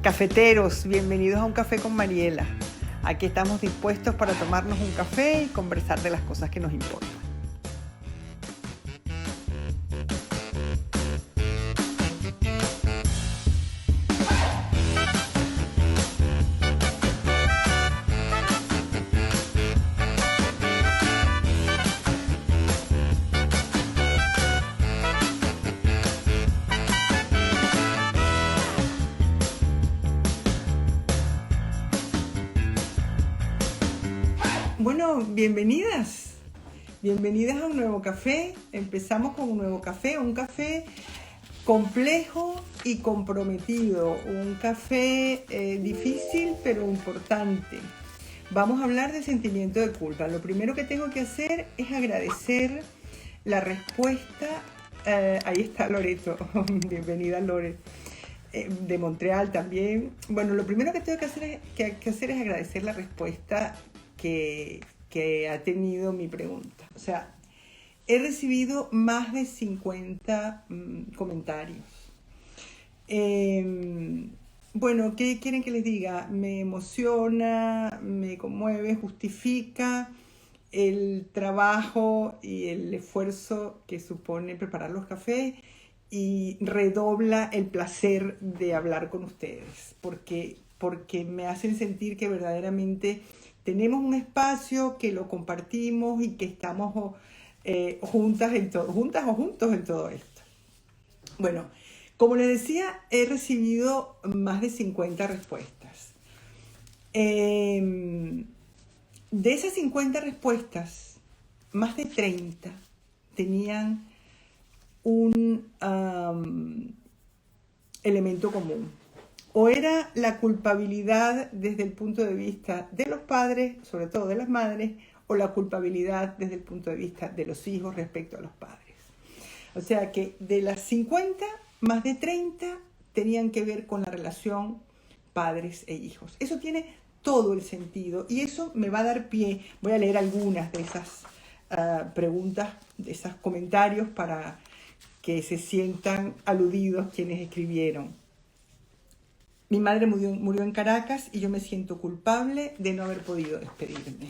Cafeteros, bienvenidos a Un Café con Mariela. Aquí estamos dispuestos para tomarnos un café y conversar de las cosas que nos importan. Bueno, bienvenidas a un nuevo café. Empezamos con un nuevo café, un café complejo y comprometido, un café difícil pero importante. Vamos a hablar del sentimiento de culpa. Lo primero que tengo que hacer es agradecer la respuesta. Ahí está Loreto, bienvenida Lore, de Montreal también. Bueno, lo primero que tengo que hacer es agradecer la respuesta que ha tenido mi pregunta. O sea, he recibido más de 50 comentarios. Bueno, ¿qué quieren que les diga? Me emociona, me conmueve, justifica el trabajo y el esfuerzo que supone preparar los cafés y redobla el placer de hablar con ustedes, porque me hacen sentir que verdaderamente tenemos un espacio, que lo compartimos y que estamos juntas o juntos en todo esto. Bueno, como les decía, he recibido más de 50 respuestas. De esas 50 respuestas, más de 30 tenían un elemento común. O era la culpabilidad desde el punto de vista de los padres, sobre todo de las madres, o la culpabilidad desde el punto de vista de los hijos respecto a los padres. O sea que de las 50, más de 30 tenían que ver con la relación padres e hijos. Eso tiene todo el sentido y eso me va a dar pie. Voy a leer algunas de esas preguntas, de esos comentarios para que se sientan aludidos quienes escribieron. Mi madre murió en Caracas y yo me siento culpable de no haber podido despedirme.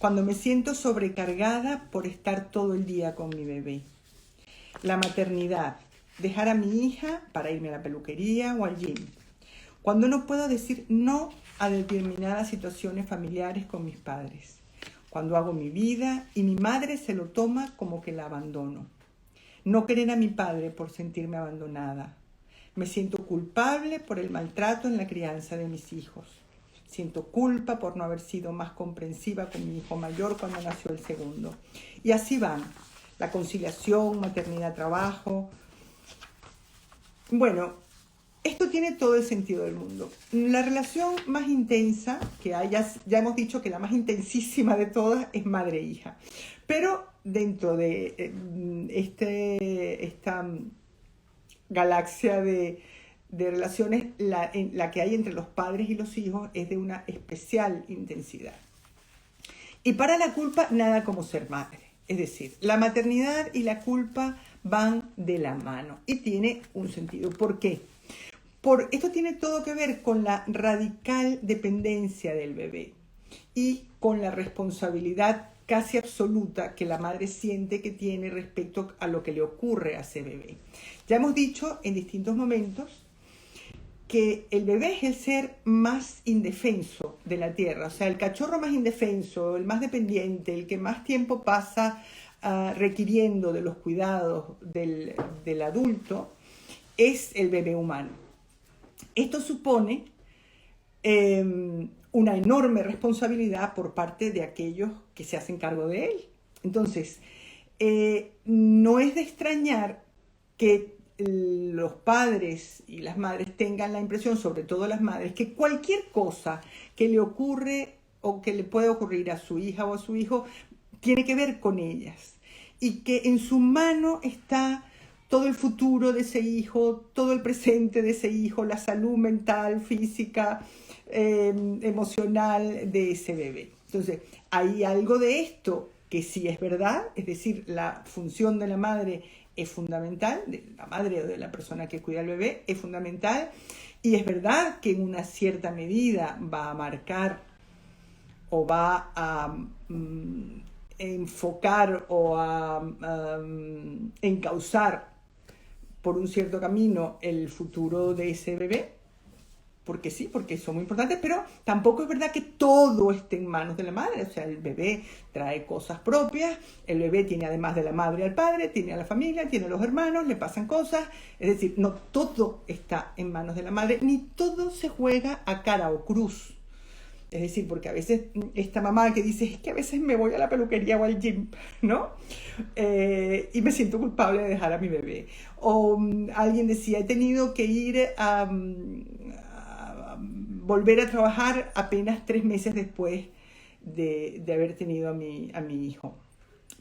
Cuando me siento sobrecargada por estar todo el día con mi bebé. La maternidad, dejar a mi hija para irme a la peluquería o al gym. Cuando no puedo decir no a determinadas situaciones familiares con mis padres. Cuando hago mi vida y mi madre se lo toma como que la abandono. No querer a mi padre por sentirme abandonada. Me siento culpable por el maltrato en la crianza de mis hijos. Siento culpa por no haber sido más comprensiva con mi hijo mayor cuando nació el segundo. Y así van. La conciliación, maternidad, trabajo. Bueno, esto tiene todo el sentido del mundo. La relación más intensa que hay, ya hemos dicho que la más intensísima de todas es madre-hija. Pero dentro de esta galaxia de relaciones, la que hay entre los padres y los hijos es de una especial intensidad. Y para la culpa, nada como ser madre. Es decir, la maternidad y la culpa van de la mano y tiene un sentido. ¿Por qué? Esto tiene todo que ver con la radical dependencia del bebé y con la responsabilidad casi absoluta que la madre siente que tiene respecto a lo que le ocurre a ese bebé. Ya hemos dicho en distintos momentos que el bebé es el ser más indefenso de la tierra, o sea, el cachorro más indefenso, el más dependiente, el que más tiempo pasa requiriendo de los cuidados del adulto, es el bebé humano. Esto supone una enorme responsabilidad por parte de aquellos que se hacen cargo de él. Entonces, no es de extrañar que los padres y las madres tengan la impresión, sobre todo las madres, que cualquier cosa que le ocurre o que le puede ocurrir a su hija o a su hijo tiene que ver con ellas y que en su mano está todo el futuro de ese hijo, todo el presente de ese hijo, la salud mental, física, emocional de ese bebé. Entonces, hay algo de esto que sí es verdad, es decir, la función de la madre es fundamental, de la madre o de la persona que cuida al bebé es fundamental, Y es verdad que en una cierta medida va a marcar o va a enfocar o a encauzar por un cierto camino el futuro de ese bebé, porque sí, porque son muy importantes, pero tampoco es verdad que todo esté en manos de la madre. O sea, el bebé trae cosas propias, el bebé tiene además de la madre al padre, tiene a la familia, tiene a los hermanos, le pasan cosas, es decir, no todo está en manos de la madre, ni todo se juega a cara o cruz. Es decir, porque a veces esta mamá que dice, es que a veces me voy a la peluquería o al gym, ¿no? Y me siento culpable de dejar a mi bebé. O alguien decía, he tenido que ir a volver a trabajar apenas 3 meses después de haber tenido a mi hijo.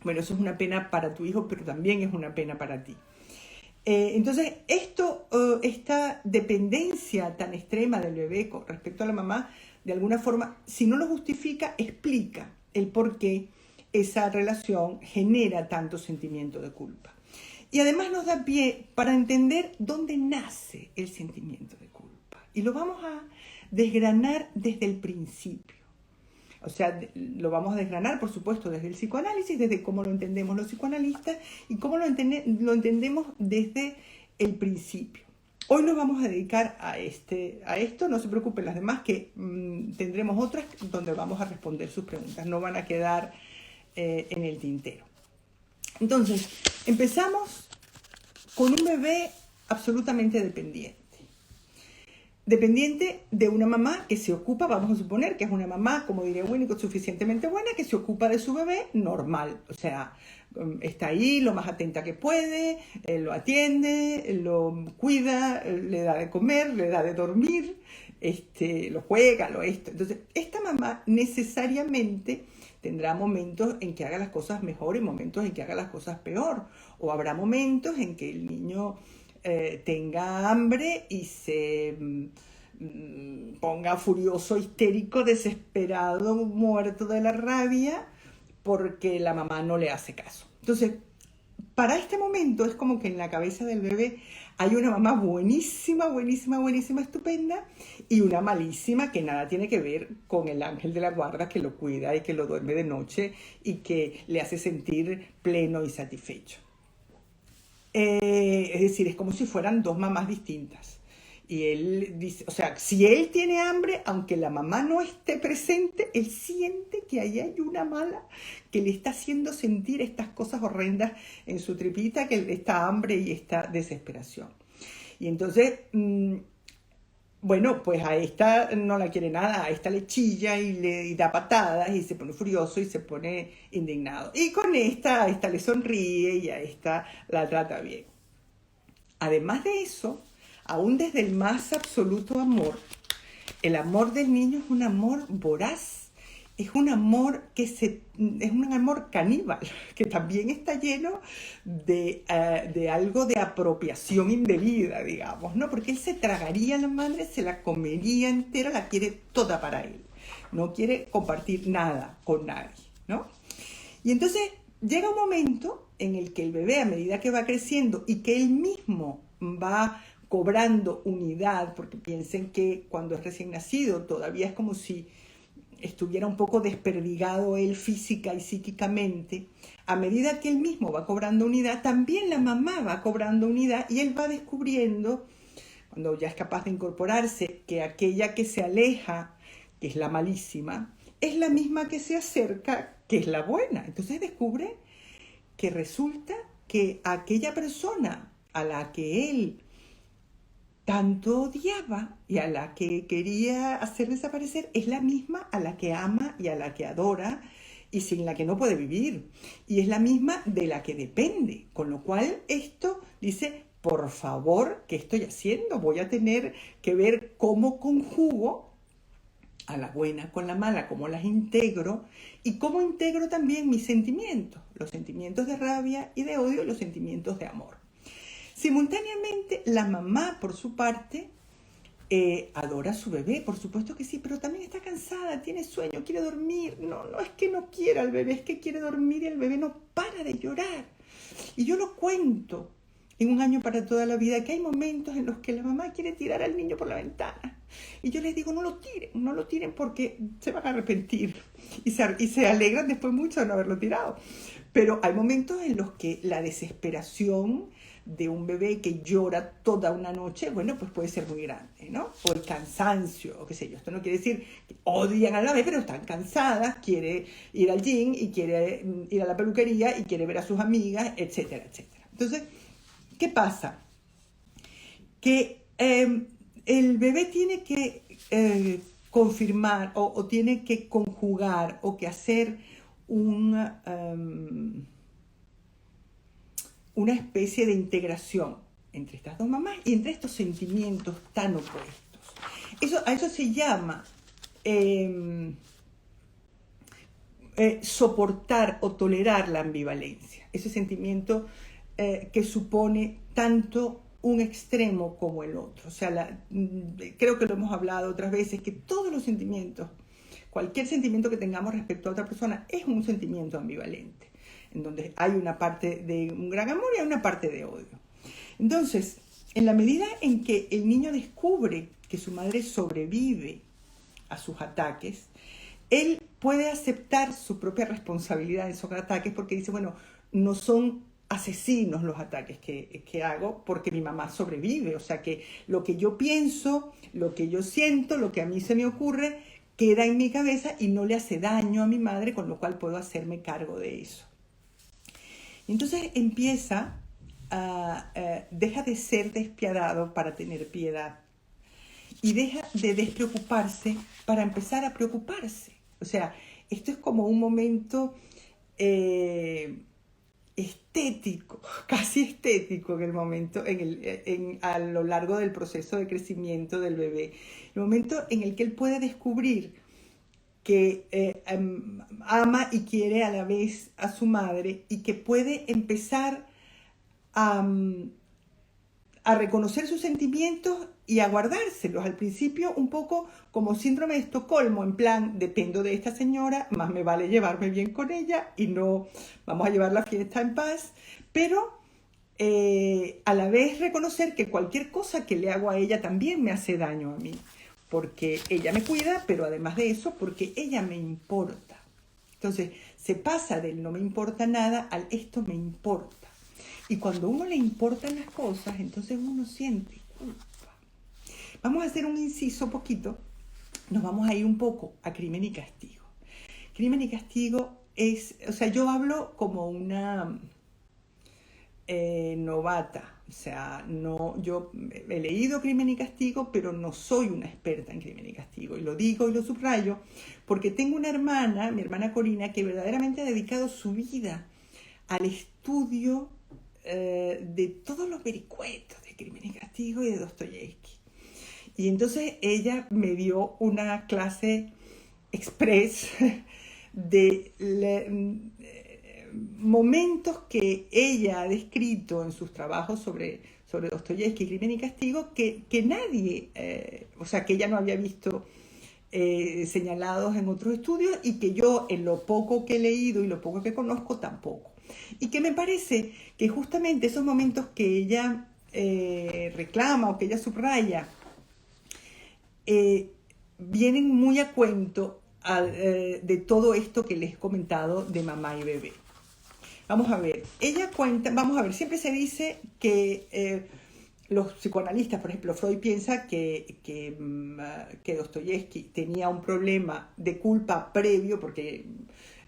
Bueno, eso es una pena para tu hijo, pero también es una pena para ti. Entonces, esta dependencia tan extrema del bebé con respecto a la mamá, de alguna forma, si no lo justifica, explica el por qué esa relación genera tanto sentimiento de culpa. Y además nos da pie para entender dónde nace el sentimiento de culpa. Y lo vamos a desgranar desde el principio. O sea, lo vamos a desgranar, por supuesto, desde el psicoanálisis, desde cómo lo entendemos los psicoanalistas y cómo lo entendemos desde el principio. Hoy nos vamos a dedicar a esto, no se preocupen las demás, que tendremos otras donde vamos a responder sus preguntas, no van a quedar en el tintero. Entonces, empezamos con un bebé absolutamente dependiente. Dependiente de una mamá que se ocupa, vamos a suponer que es una mamá, como diría Winnicott, suficientemente buena, que se ocupa de su bebé normal. O sea, está ahí lo más atenta que puede, lo atiende, lo cuida, le da de comer, le da de dormir, lo juega, esto. Entonces, esta mamá necesariamente tendrá momentos en que haga las cosas mejor y momentos en que haga las cosas peor. O habrá momentos en que el niño tenga hambre y se ponga furioso, histérico, desesperado, muerto de la rabia porque la mamá no le hace caso. Entonces, para este momento es como que en la cabeza del bebé hay una mamá buenísima, buenísima, buenísima, estupenda, y una malísima que nada tiene que ver con el ángel de la guarda que lo cuida y que lo duerme de noche y que le hace sentir pleno y satisfecho. Es decir, es como si fueran dos mamás distintas. Y él dice, o sea, si él tiene hambre, aunque la mamá no esté presente, él siente que ahí hay una mala que le está haciendo sentir estas cosas horrendas en su tripita, que esta hambre y esta desesperación. Y entonces, bueno, pues a esta no la quiere nada, a esta le chilla y le da patadas y se pone furioso y se pone indignado. Y con a esta le sonríe y a esta la trata bien. Además de eso, aún desde el más absoluto amor, el amor del niño es un amor voraz, es un amor es un amor caníbal, que también está lleno de algo de apropiación indebida, digamos, ¿no? Porque él se tragaría a la madre, se la comería entera, la quiere toda para él. No quiere compartir nada con nadie, ¿no? Y entonces llega un momento en el que el bebé, a medida que va creciendo y que él mismo va cobrando unidad, porque piensen que cuando es recién nacido todavía es como si estuviera un poco desperdigado él física y psíquicamente, a medida que él mismo va cobrando unidad, también la mamá va cobrando unidad y él va descubriendo, cuando ya es capaz de incorporarse, que aquella que se aleja, que es la malísima, es la misma que se acerca, que es la buena. Entonces descubre que resulta que aquella persona a la que él tanto odiaba y a la que quería hacer desaparecer es la misma a la que ama y a la que adora y sin la que no puede vivir. Y es la misma de la que depende. Con lo cual esto dice, por favor, ¿qué estoy haciendo? Voy a tener que ver cómo conjugo a la buena con la mala, cómo las integro y cómo integro también mis sentimientos, los sentimientos de rabia y de odio y los sentimientos de amor. Simultáneamente, la mamá, por su parte, adora a su bebé, por supuesto que sí, pero también está cansada, tiene sueño, quiere dormir. No es que no quiera al bebé, es que quiere dormir y el bebé no para de llorar. Y yo lo cuento en Un año para toda la vida, que hay momentos en los que la mamá quiere tirar al niño por la ventana. Y yo les digo, no lo tiren porque se van a arrepentir. Y se alegran después mucho de no haberlo tirado. Pero hay momentos en los que la desesperación de un bebé que llora toda una noche, bueno, pues puede ser muy grande, ¿no? O el cansancio, o qué sé yo. Esto no quiere decir que odian a la bebé, pero están cansadas, quiere ir al gym y quiere ir a la peluquería y quiere ver a sus amigas, etcétera, etcétera. Entonces, ¿qué pasa? Que el bebé tiene que confirmar o tiene que conjugar o que hacer una especie de integración entre estas dos mamás y entre estos sentimientos tan opuestos. A eso se llama soportar o tolerar la ambivalencia, ese sentimiento que supone tanto un extremo como el otro. O sea, creo que lo hemos hablado otras veces, que todos los sentimientos, cualquier sentimiento que tengamos respecto a otra persona, es un sentimiento ambivalente, en donde hay una parte de un gran amor y hay una parte de odio. Entonces, en la medida en que el niño descubre que su madre sobrevive a sus ataques, él puede aceptar su propia responsabilidad en esos ataques porque dice, bueno, no son asesinos los ataques que hago porque mi mamá sobrevive. O sea que lo que yo pienso, lo que yo siento, lo que a mí se me ocurre, queda en mi cabeza y no le hace daño a mi madre, con lo cual puedo hacerme cargo de eso. Y entonces deja de ser despiadado para tener piedad y deja de despreocuparse para empezar a preocuparse. O sea, esto es como un momento estético, casi estético en el momento, a lo largo del proceso de crecimiento del bebé. El momento en el que él puede descubrir que ama y quiere a la vez a su madre y que puede empezar a reconocer sus sentimientos y a guardárselos. Al principio un poco como síndrome de Estocolmo, en plan, dependo de esta señora, más me vale llevarme bien con ella y no vamos a llevar la fiesta en paz, pero a la vez reconocer que cualquier cosa que le hago a ella también me hace daño a mí, porque ella me cuida, pero además de eso, porque ella me importa. Entonces, se pasa del no me importa nada al esto me importa. Y cuando a uno le importan las cosas, entonces uno siente culpa. Vamos a hacer un inciso poquito. Nos vamos a ir un poco a Crimen y Castigo. Crimen y Castigo es, o sea, yo hablo como una novata. O sea, no, yo he leído Crimen y Castigo, pero no soy una experta en Crimen y Castigo. Y lo digo y lo subrayo porque tengo una hermana, mi hermana Corina, que verdaderamente ha dedicado su vida al estudio de todos los vericuetos de Crimen y Castigo y de Dostoyevsky. Y entonces ella me dio una clase express de momentos que ella ha descrito en sus trabajos sobre Dostoyevsky, Crimen y Castigo, que nadie, o sea, que ella no había visto señalados en otros estudios y que yo, en lo poco que he leído y lo poco que conozco, tampoco. Y que me parece que justamente esos momentos que ella reclama o que ella subraya vienen muy a cuento de todo esto que les he comentado de mamá y bebé. Vamos a ver, ella cuenta, vamos a ver, siempre se dice que los psicoanalistas, por ejemplo, Freud piensa que Dostoyevsky tenía un problema de culpa previo, porque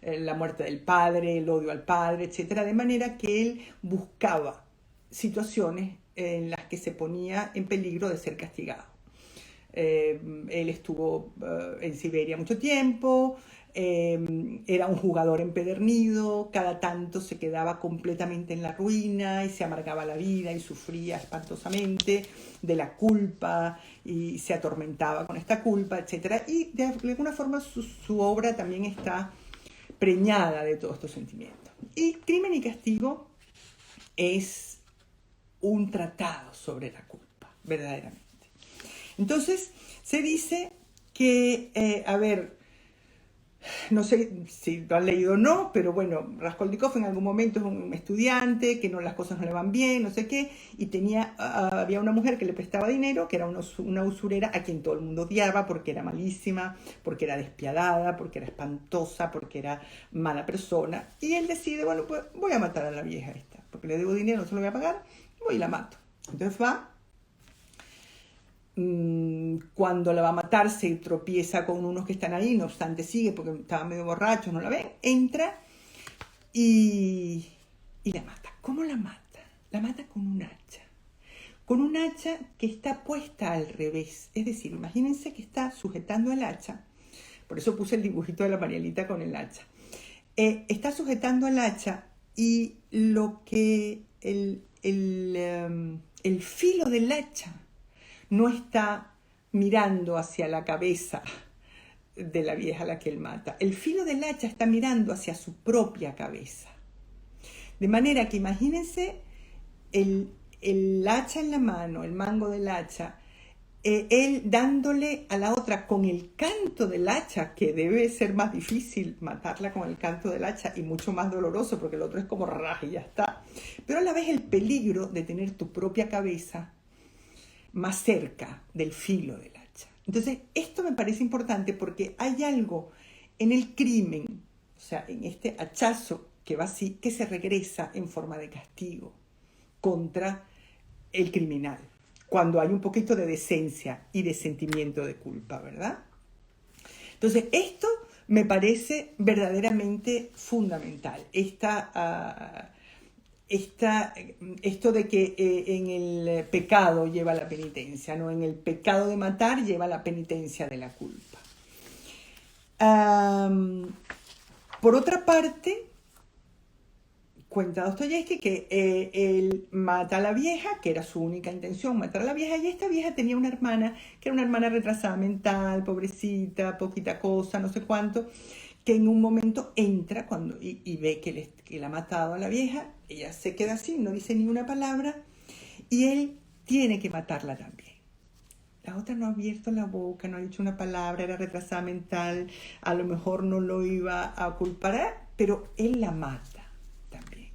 la muerte del padre, el odio al padre, etcétera, de manera que él buscaba situaciones en las que se ponía en peligro de ser castigado. Él estuvo en Siberia mucho tiempo, era un jugador empedernido, cada tanto se quedaba completamente en la ruina y se amargaba la vida y sufría espantosamente de la culpa y se atormentaba con esta culpa, etc. Y de alguna forma su obra también está preñada de todos estos sentimientos. Y Crimen y Castigo es un tratado sobre la culpa, verdaderamente. Entonces, se dice que, No sé si lo han leído o no, pero bueno, Raskolnikov en algún momento es un estudiante, que no, las cosas no le van bien, no sé qué, y había una mujer que le prestaba dinero, que era una usurera a quien todo el mundo odiaba porque era malísima, porque era despiadada, porque era espantosa, porque era mala persona. Y él decide, bueno, pues voy a matar a la vieja esta, porque le debo dinero, no se lo voy a pagar, voy y la mato. Entonces va. Cuando la va a matar se tropieza con unos que están ahí, no obstante sigue porque estaba medio borracho, no la ven, entra y la mata. ¿Cómo la mata? La mata con un hacha. Con un hacha que está puesta al revés. Es decir, imagínense que está sujetando el hacha. Por eso puse el dibujito de la Marielita con el hacha. Está sujetando el hacha y el filo del hacha no está mirando hacia la cabeza de la vieja a la que él mata. El filo del hacha está mirando hacia su propia cabeza. De manera que imagínense el hacha en la mano, el mango del hacha, él dándole a la otra con el canto del hacha, que debe ser más difícil matarla con el canto del hacha y mucho más doloroso porque el otro es como raj y ya está. Pero a la vez el peligro de tener tu propia cabeza más cerca del filo del hacha. Entonces, esto me parece importante porque hay algo en el crimen, o sea, en este hachazo que va así, que se regresa en forma de castigo contra el criminal, cuando hay un poquito de decencia y de sentimiento de culpa, ¿verdad? Entonces, esto me parece verdaderamente fundamental. Esto de que en el pecado lleva la penitencia, no en el pecado de matar lleva la penitencia de la culpa. Por otra parte, cuenta Dostoyevsky que él mata a la vieja, que era su única intención, matar a la vieja, y esta vieja tenía una hermana, que era una hermana retrasada mental, pobrecita, poquita cosa, no sé cuánto, que en un momento entra y ve que la ha matado a la vieja, ella se queda así, no dice ni una palabra, y él tiene que matarla también. La otra no ha abierto la boca, no ha dicho una palabra, era retrasada mental, a lo mejor no lo iba a culpar, pero él la mata también.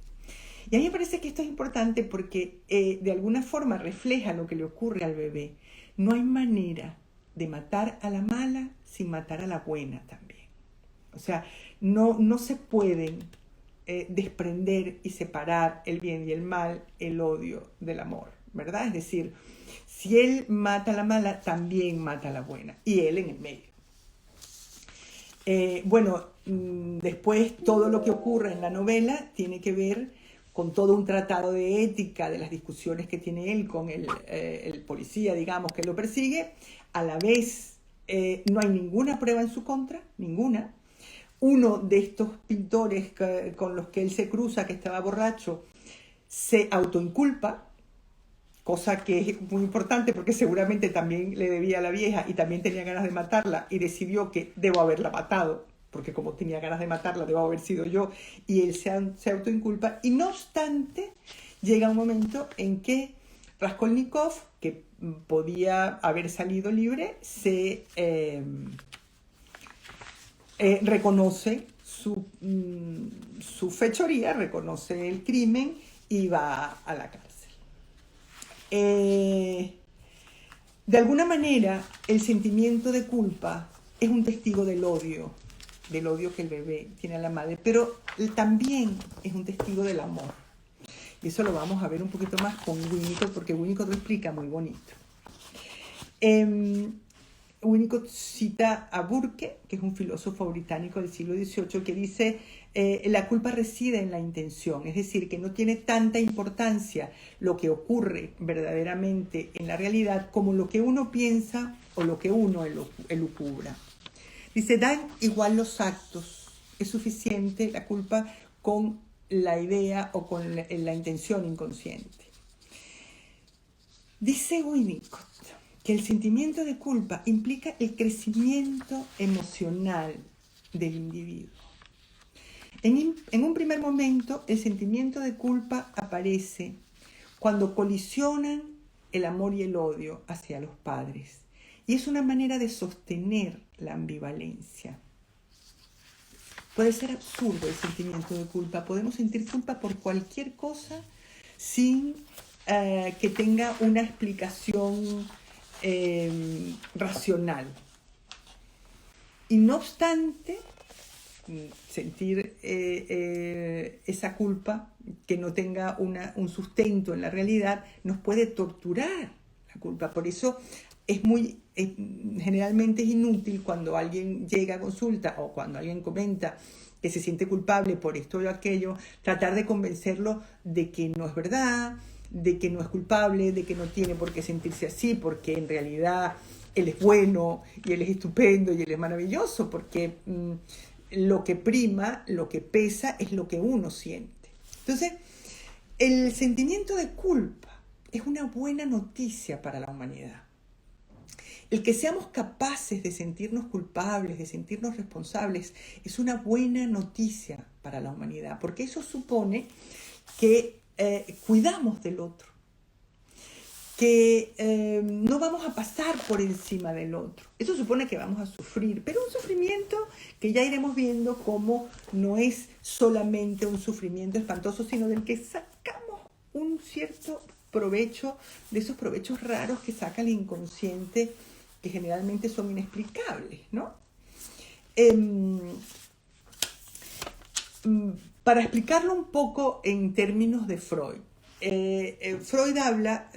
Y a mí me parece que esto es importante porque de alguna forma refleja lo que le ocurre al bebé. No hay manera de matar a la mala sin matar a la buena también. O sea, no se pueden desprender y separar el bien y el mal, el odio del amor, ¿verdad? Es decir, si él mata a la mala, también mata a la buena, y él en el medio. Después todo lo que ocurre en la novela tiene que ver con todo un tratado de ética de las discusiones que tiene él con el policía, digamos, que lo persigue. A la vez, no hay ninguna prueba en su contra, ninguna. Uno de estos pintores con los que él se cruza, que estaba borracho, se autoinculpa, cosa que es muy importante porque seguramente también le debía a la vieja y también tenía ganas de matarla y decidió que debo haberla matado, porque como tenía ganas de matarla, debo haber sido yo, y él se autoinculpa. Y no obstante, llega un momento en que Raskolnikov, que podía haber salido libre, se reconoce su fechoría, reconoce el crimen y va a la cárcel. De alguna manera, el sentimiento de culpa es un testigo del odio que el bebé tiene a la madre, pero también es un testigo del amor. Y eso lo vamos a ver un poquito más con Winnicott, porque Winnicott lo explica muy bonito. Winnicott cita a Burke, que es un filósofo británico del siglo XVIII, que dice la culpa reside en la intención, es decir, que no tiene tanta importancia lo que ocurre verdaderamente en la realidad como lo que uno piensa o lo que uno elucubra. Dice, dan igual los actos, es suficiente la culpa con la idea o con la intención inconsciente. Dice Winnicott que el sentimiento de culpa implica el crecimiento emocional del individuo. En un primer momento, el sentimiento de culpa aparece cuando colisionan el amor y el odio hacia los padres. Y es una manera de sostener la ambivalencia. Puede ser absurdo el sentimiento de culpa. Podemos sentir culpa por cualquier cosa sin que tenga una explicación racional. Y no obstante, sentir esa culpa que no tenga un sustento en la realidad nos puede torturar la culpa. Por eso generalmente es inútil cuando alguien llega a consulta o cuando alguien comenta que se siente culpable por esto o aquello, tratar de convencerlo de que no es verdad, de que no es culpable, de que no tiene por qué sentirse así, porque en realidad él es bueno y él es estupendo y él es maravilloso, porque lo que prima, lo que pesa es lo que uno siente. Entonces, el sentimiento de culpa es una buena noticia para la humanidad. El que seamos capaces de sentirnos culpables, de sentirnos responsables, es una buena noticia para la humanidad, porque eso supone que cuidamos del otro, que no vamos a pasar por encima del otro. Eso supone que vamos a sufrir, pero un sufrimiento que ya iremos viendo cómo no es solamente un sufrimiento espantoso, sino del que sacamos un cierto provecho, de esos provechos raros que saca el inconsciente, que generalmente son inexplicables, ¿no? Para explicarlo un poco en términos de Freud, Freud habla,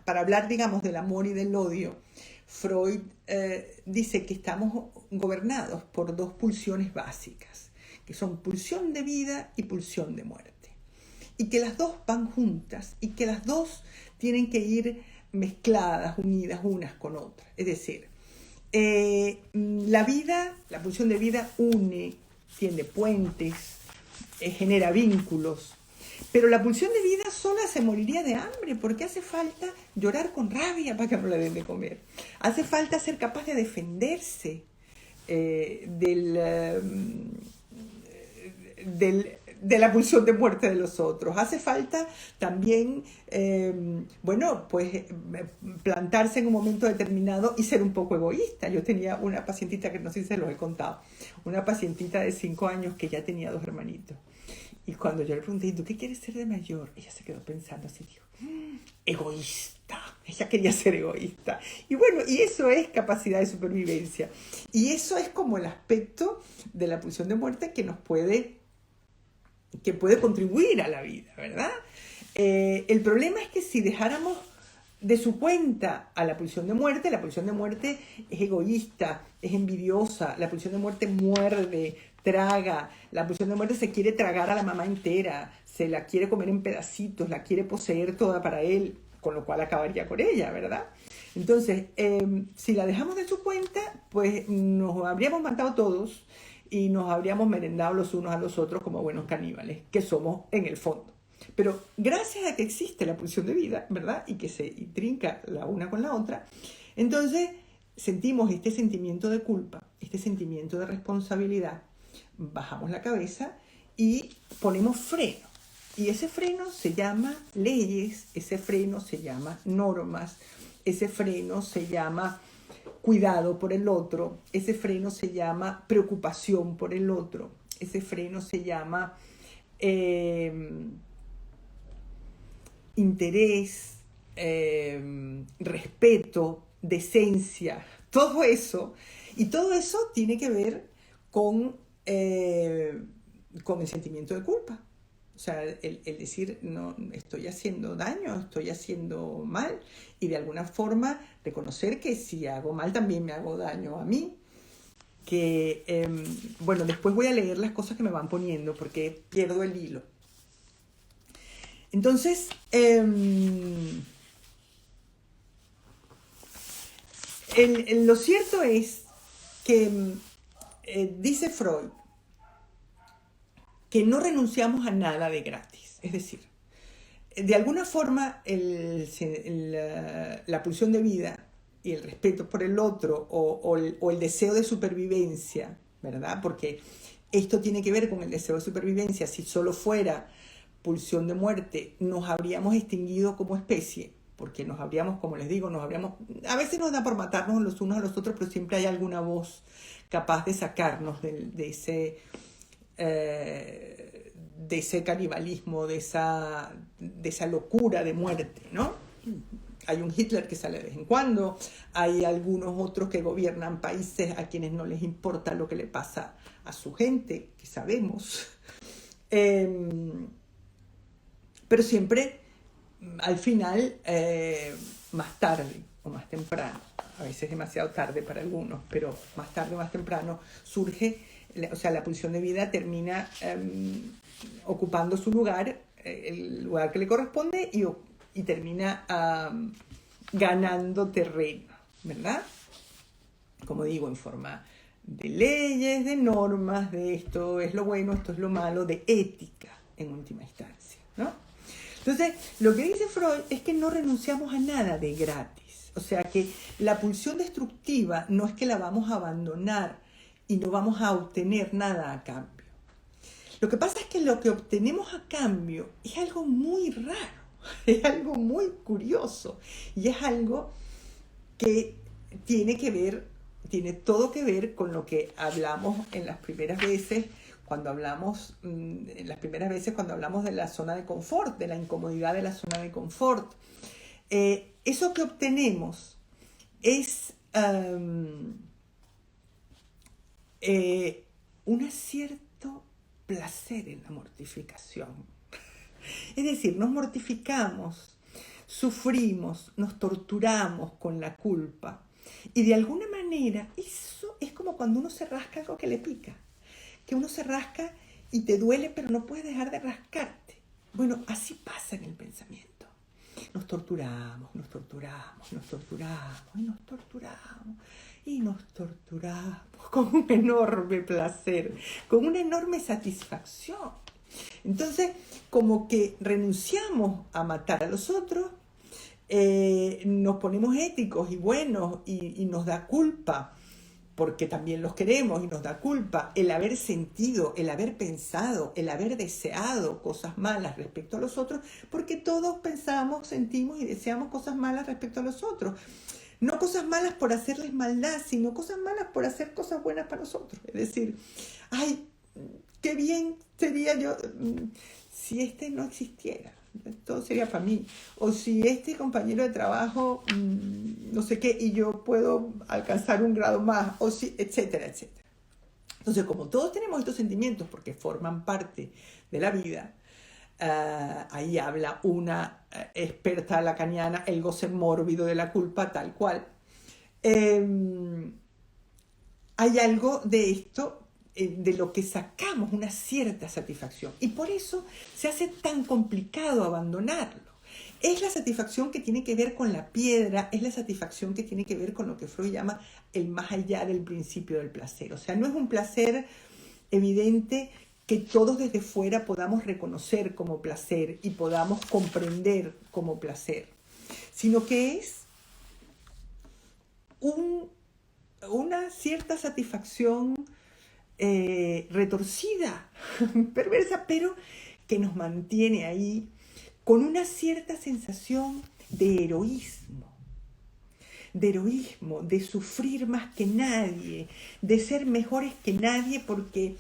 para hablar, digamos, del amor y del odio, Freud dice que estamos gobernados por dos pulsiones básicas, que son pulsión de vida y pulsión de muerte, y que las dos van juntas, y que las dos tienen que ir mezcladas, unidas unas con otras. Es decir, la pulsión de vida une, tiende puentes, genera vínculos, pero la pulsión de vida sola se moriría de hambre, porque hace falta llorar con rabia para que no le den de comer. Hace falta ser capaz de defenderse de la pulsión de muerte de los otros. Hace falta también, plantarse en un momento determinado y ser un poco egoísta. Yo tenía una pacientita, que no sé si se los he contado, una pacientita de 5 años que ya tenía 2 hermanitos. Y cuando yo le pregunté, ¿y tú qué quieres ser de mayor? Ella se quedó pensando así, dijo, egoísta. Ella quería ser egoísta. Y bueno, y eso es capacidad de supervivencia. Y eso es como el aspecto de la pulsión de muerte que puede contribuir a la vida, ¿verdad? El problema es que si dejáramos de su cuenta a la pulsión de muerte es egoísta, es envidiosa, la pulsión de muerte muerde, traga, la pulsión de muerte se quiere tragar a la mamá entera, se la quiere comer en pedacitos, la quiere poseer toda para él, con lo cual acabaría con ella, ¿verdad? Entonces, si la dejamos de su cuenta, pues nos habríamos matado todos y nos habríamos merendado los unos a los otros como buenos caníbales, que somos en el fondo. Pero gracias a que existe la pulsión de vida, ¿verdad? Y que se trinca la una con la otra, entonces sentimos este sentimiento de culpa, este sentimiento de responsabilidad, bajamos la cabeza y ponemos freno. Y ese freno se llama leyes, ese freno se llama normas, ese freno se llama cuidado por el otro, ese freno se llama preocupación por el otro, ese freno se llama interés, respeto, decencia, todo eso. Y todo eso tiene que ver con el sentimiento de culpa. O sea, el decir, no, estoy haciendo daño, estoy haciendo mal, y de alguna forma reconocer que si hago mal también me hago daño a mí. Que, después voy a leer las cosas que me van poniendo porque pierdo el hilo. Entonces, lo cierto es que, dice Freud, que no renunciamos a nada de gratis. Es decir, de alguna forma la pulsión de vida y el respeto por el otro o el deseo de supervivencia, ¿verdad? Porque esto tiene que ver con el deseo de supervivencia. Si solo fuera pulsión de muerte, nos habríamos extinguido como especie. porque nos habríamos, como les digo, a veces nos da por matarnos los unos a los otros, pero siempre hay alguna voz capaz de sacarnos de ese canibalismo, de esa locura de muerte, ¿no? Hay un Hitler que sale de vez en cuando, hay algunos otros que gobiernan países a quienes no les importa lo que le pasa a su gente, que sabemos. Pero siempre, al final, más tarde o más temprano, a veces demasiado tarde para algunos, pero más tarde o más temprano surge, o sea, la pulsión de vida termina ocupando su lugar, el lugar que le corresponde, y termina ganando terreno, ¿verdad? Como digo, en forma de leyes, de normas, de esto es lo bueno, esto es lo malo, de ética en última instancia, ¿no? Entonces, lo que dice Freud es que no renunciamos a nada de gratis. O sea, que la pulsión destructiva no es que la vamos a abandonar y no vamos a obtener nada a cambio. Lo que pasa es que lo que obtenemos a cambio es algo muy raro, es algo muy curioso y es algo que tiene todo que ver con lo que hablamos en las primeras veces cuando hablamos de la zona de confort, de la incomodidad de la zona de confort. Eso que obtenemos es un cierto placer en la mortificación. Es decir, nos mortificamos, sufrimos, nos torturamos con la culpa. Y de alguna manera, eso es como cuando uno se rasca algo que le pica. Que uno se rasca y te duele, pero no puedes dejar de rascarte. Bueno, así pasa en el pensamiento. Nos torturamos, nos torturamos, nos torturamos, y nos torturamos, y nos torturamos con un enorme placer, con una enorme satisfacción. Entonces, como que renunciamos a matar a los otros, nos ponemos éticos y buenos y nos da culpa, porque también los queremos y nos da culpa el haber sentido, el haber pensado, el haber deseado cosas malas respecto a los otros, porque todos pensamos, sentimos y deseamos cosas malas respecto a los otros. No cosas malas por hacerles maldad, sino cosas malas por hacer cosas buenas para nosotros. Es decir, ay, qué bien sería yo si este no existiera. Todo sería para mí. O si este compañero de trabajo, no sé qué, y yo puedo alcanzar un grado más, o si, etcétera, etcétera. Entonces, como todos tenemos estos sentimientos porque forman parte de la vida, ahí habla una experta lacaniana, el goce mórbido de la culpa, tal cual. Hay algo de esto de lo que sacamos una cierta satisfacción. Y por eso se hace tan complicado abandonarlo. Es la satisfacción que tiene que ver con la piedra, es la satisfacción que tiene que ver con lo que Freud llama el más allá del principio del placer. O sea, no es un placer evidente que todos desde fuera podamos reconocer como placer y podamos comprender como placer, sino que es una cierta satisfacción retorcida, perversa, pero que nos mantiene ahí con una cierta sensación de heroísmo, de sufrir más que nadie, de ser mejores que nadie porque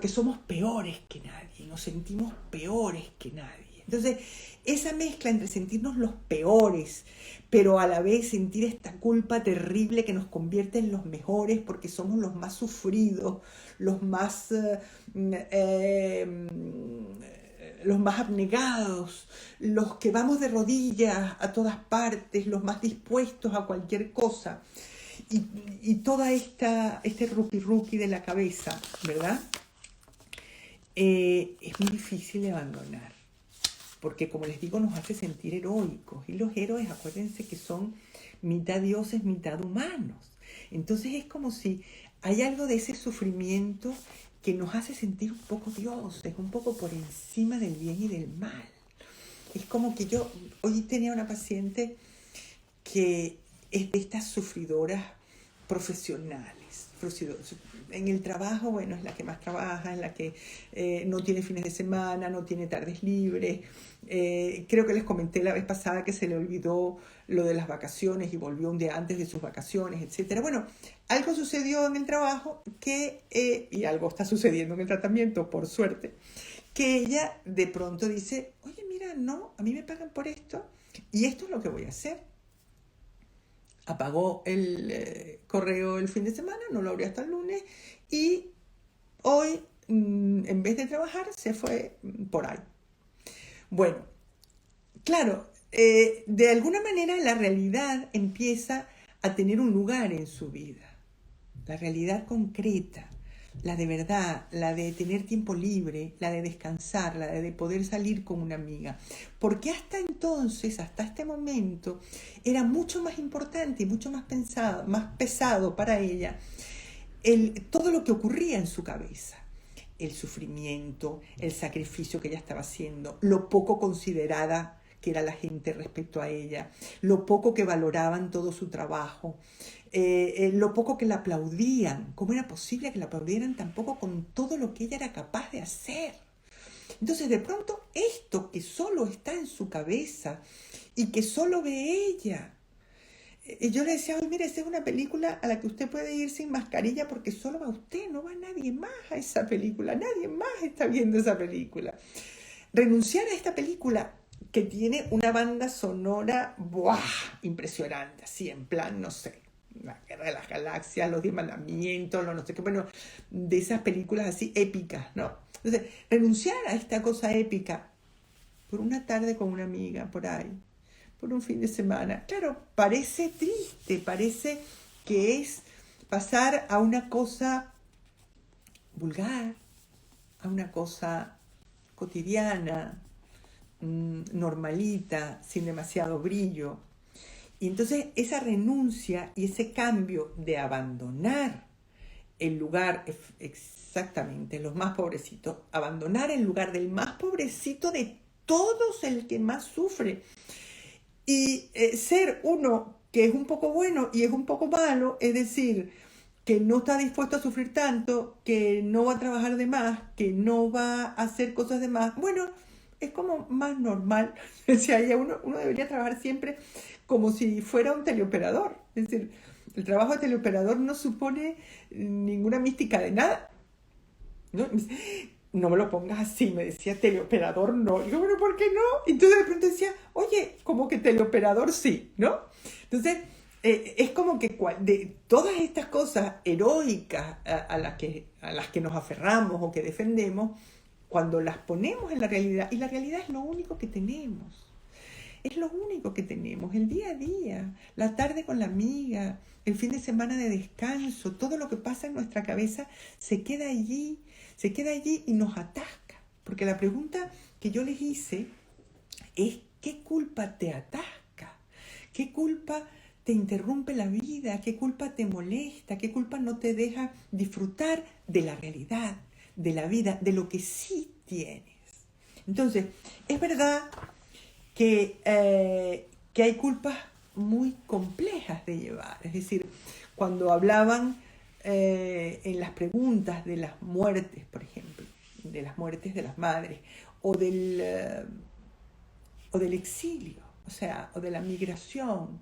somos peores que nadie, nos sentimos peores que nadie. Entonces, esa mezcla entre sentirnos los peores, pero a la vez sentir esta culpa terrible que nos convierte en los mejores porque somos los más sufridos, los más abnegados, los que vamos de rodillas a todas partes, los más dispuestos a cualquier cosa. Y toda este ruqui de la cabeza, ¿verdad? Es muy difícil de abandonar. Porque, como les digo, nos hace sentir heroicos. Y los héroes, acuérdense que son mitad dioses, mitad humanos. Entonces es como si hay algo de ese sufrimiento que nos hace sentir un poco dioses, un poco por encima del bien y del mal. Es como que yo hoy tenía una paciente que es de estas sufridoras profesionales. En el trabajo, bueno, es la que más trabaja, es la que no tiene fines de semana, no tiene tardes libres. Creo que les comenté la vez pasada que se le olvidó lo de las vacaciones y volvió un día antes de sus vacaciones, etc. Bueno, algo sucedió en el trabajo y algo está sucediendo en el tratamiento, por suerte, que ella de pronto dice, oye, mira, no, a mí me pagan por esto y esto es lo que voy a hacer. Apagó el correo el fin de semana, no lo abrió hasta el lunes y hoy, en vez de trabajar, se fue por ahí. Bueno, claro, de alguna manera la realidad empieza a tener un lugar en su vida. La realidad concreta, la de verdad, la de tener tiempo libre, la de descansar, la de poder salir con una amiga. Porque hasta entonces, hasta este momento, era mucho más importante y mucho más pesado para ella todo lo que ocurría en su cabeza. El sufrimiento, el sacrificio que ella estaba haciendo, lo poco considerada que era la gente respecto a ella, lo poco que valoraban todo su trabajo, lo poco que la aplaudían. ¿Cómo era posible que la aplaudieran tampoco con todo lo que ella era capaz de hacer? Entonces, de pronto, esto que solo está en su cabeza y que solo ve ella. Yo le decía, mire, esa es una película a la que usted puede ir sin mascarilla porque solo va usted, no va nadie más a esa película, nadie más está viendo esa película. Renunciar a esta película que tiene una banda sonora, ¡buah!, impresionante, así en plan, no sé, la Guerra de las Galaxias, los 10 Mandamientos, no sé qué, bueno, de esas películas así épicas, ¿no? Entonces, renunciar a esta cosa épica por una tarde con una amiga por ahí, por un fin de semana, claro, parece triste, parece que es pasar a una cosa vulgar, a una cosa cotidiana, normalita, sin demasiado brillo. Y entonces esa renuncia y ese cambio de abandonar el lugar, exactamente, los más pobrecitos, abandonar el lugar del más pobrecito de todos, el que más sufre, y ser uno que es un poco bueno y es un poco malo, es decir, que no está dispuesto a sufrir tanto, que no va a trabajar de más, que no va a hacer cosas de más, bueno, es como más normal. O sea, uno debería trabajar siempre como si fuera un teleoperador. Es decir, el trabajo de teleoperador no supone ninguna mística de nada. No me lo pongas así, me decía teleoperador no. Digo, bueno, ¿por qué no? Y entonces de pronto decía, oye, como que teleoperador sí, ¿no? Entonces, es como que de todas estas cosas heroicas a las que nos aferramos o que defendemos, cuando las ponemos en la realidad, y la realidad es lo único que tenemos, es lo único que tenemos, el día a día, la tarde con la amiga, el fin de semana de descanso, todo lo que pasa en nuestra cabeza se queda allí y nos atasca. Porque la pregunta que yo les hice es, ¿qué culpa te atasca? ¿Qué culpa te interrumpe la vida? ¿Qué culpa te molesta? ¿Qué culpa no te deja disfrutar de la realidad, de la vida, de lo que sí tienes? Entonces, es verdad que hay culpas muy complejas de llevar. Es decir, cuando hablaban en las preguntas de las muertes, por ejemplo, de las muertes de las madres, o del exilio, o de la migración.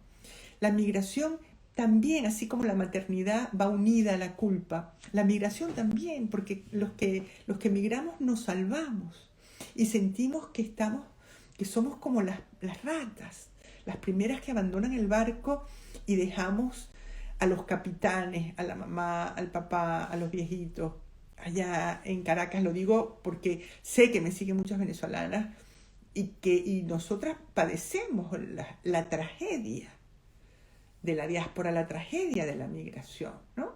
La migración también, así como la maternidad va unida a la culpa, la migración también, porque los que migramos nos salvamos y sentimos que somos como las ratas, las primeras que abandonan el barco y dejamos a los capitanes, a la mamá, al papá, a los viejitos. Allá en Caracas, lo digo porque sé que me siguen muchas venezolanas y nosotras padecemos la tragedia de la diáspora, la tragedia de la migración, ¿no?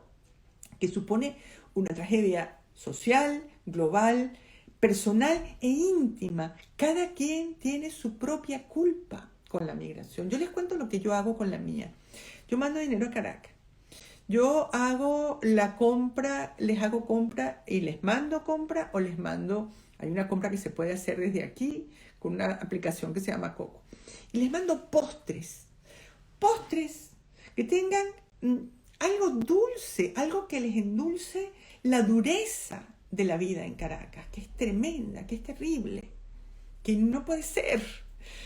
Que supone una tragedia social, global, personal e íntima. Cada quien tiene su propia culpa con la migración. Yo les cuento lo que yo hago con la mía. Yo mando dinero a Caracas. Yo hago la compra, les hago compra y les mando compra o les mando... Hay una compra que se puede hacer desde aquí con una aplicación que se llama Coco. Y les mando postres que tengan algo dulce, algo que les endulce la dureza de la vida en Caracas, que es tremenda, que es terrible, que no puede ser.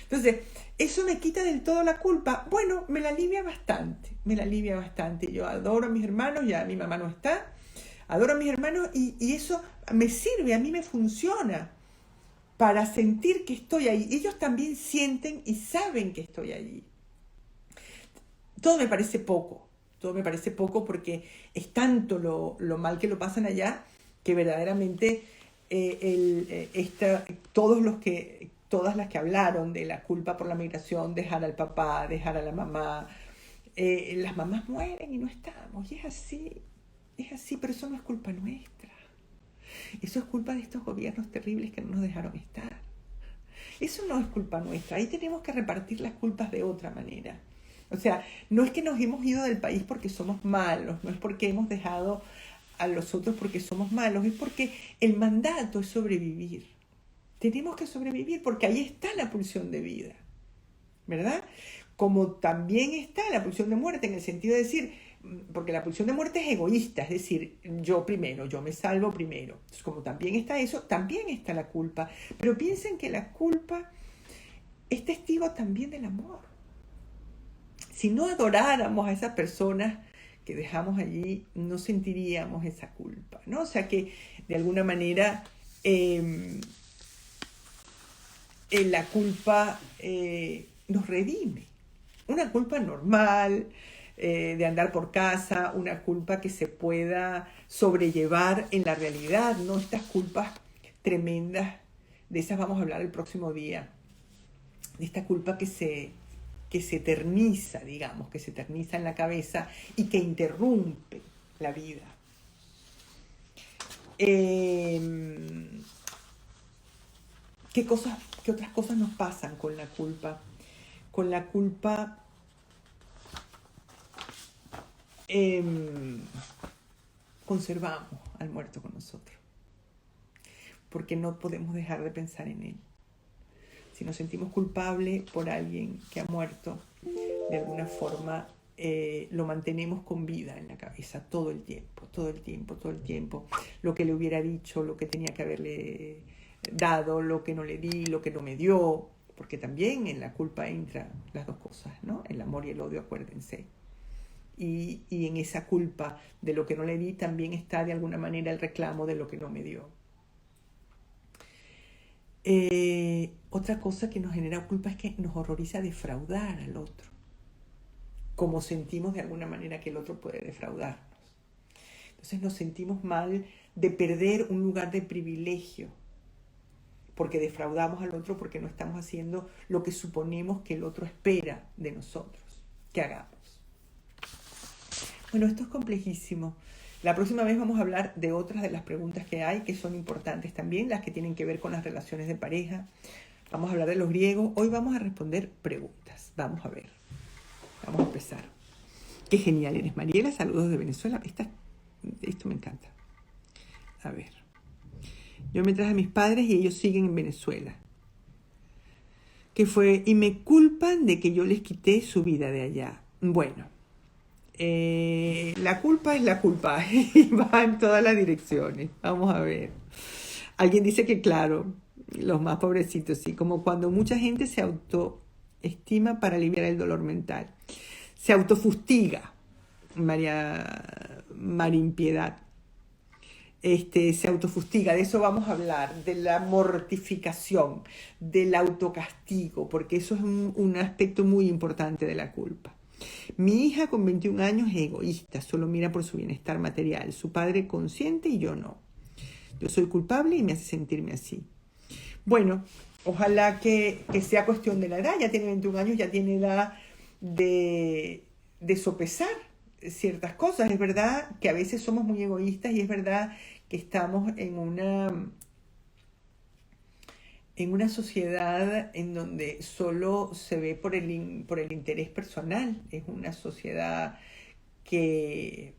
Entonces, ¿eso me quita del todo la culpa? Bueno, me la alivia bastante, me la alivia bastante. Yo adoro a mis hermanos, ya mi mamá no está, adoro a mis hermanos y eso me sirve, a mí me funciona para sentir que estoy ahí. Ellos también sienten y saben que estoy allí. Todo me parece poco porque es tanto lo mal que lo pasan allá que verdaderamente todas las que hablaron de la culpa por la migración, dejar al papá, dejar a la mamá, las mamás mueren y no estamos, y es así, pero eso no es culpa nuestra. Eso es culpa de estos gobiernos terribles que no nos dejaron estar. Eso no es culpa nuestra. Ahí tenemos que repartir las culpas de otra manera. O sea, no es que nos hemos ido del país porque somos malos, no es porque hemos dejado a los otros porque somos malos, es porque el mandato es sobrevivir. Tenemos que sobrevivir porque ahí está la pulsión de vida, ¿verdad? Como también está la pulsión de muerte, en el sentido de decir, porque la pulsión de muerte es egoísta, es decir, yo primero, yo me salvo primero. Entonces, como también está eso, también está la culpa. Pero piensen que la culpa es testigo también del amor. Si no adoráramos a esas personas que dejamos allí, no sentiríamos esa culpa, ¿no? O sea que, de alguna manera, la culpa nos redime. Una culpa normal, de andar por casa, una culpa que se pueda sobrellevar en la realidad, ¿no? Estas culpas tremendas, de esas vamos a hablar el próximo día, de esta culpa que se eterniza, digamos, que se eterniza en la cabeza y que interrumpe la vida. ¿Qué otras cosas nos pasan con la culpa? Con la culpa conservamos al muerto con nosotros, porque no podemos dejar de pensar en él. Si nos sentimos culpables por alguien que ha muerto, de alguna forma lo mantenemos con vida en la cabeza todo el tiempo. Lo que le hubiera dicho, lo que tenía que haberle dado, lo que no le di, lo que no me dio, porque también en la culpa entran las dos cosas, ¿no? El amor y el odio, acuérdense. Y en esa culpa de lo que no le di también está de alguna manera el reclamo de lo que no me dio. Otra cosa que nos genera culpa es que nos horroriza defraudar al otro, como sentimos de alguna manera que el otro puede defraudarnos. Entonces nos sentimos mal de perder un lugar de privilegio, porque defraudamos al otro, porque no estamos haciendo lo que suponemos que el otro espera de nosotros que hagamos. Bueno, esto es complejísimo. La próxima vez vamos a hablar de otras de las preguntas que hay, que son importantes también, las que tienen que ver con las relaciones de pareja. Vamos a hablar de los griegos. Hoy vamos a responder preguntas. Vamos a ver. Vamos a empezar. Qué genial eres, Mariela. Saludos de Venezuela. Esto me encanta. A ver. Yo me traje a mis padres y ellos siguen en Venezuela. Y me culpan de que yo les quité su vida de allá. Bueno. La culpa es la culpa y va en todas las direcciones. Vamos a ver. Alguien dice que claro, los más pobrecitos, sí, como cuando mucha gente se autoestima para aliviar el dolor mental. Se autofustiga, Marín Piedad. Se autofustiga, de eso vamos a hablar, de la mortificación, del autocastigo, porque eso es un aspecto muy importante de la culpa. Mi hija con 21 años es egoísta, solo mira por su bienestar material. Su padre consciente y yo no. Yo soy culpable y me hace sentirme así. Bueno, ojalá que sea cuestión de la edad. Ya tiene 21 años, ya tiene edad de sopesar ciertas cosas. Es verdad que a veces somos muy egoístas y es verdad que estamos en una sociedad en donde solo se ve por el interés personal. Es una sociedad que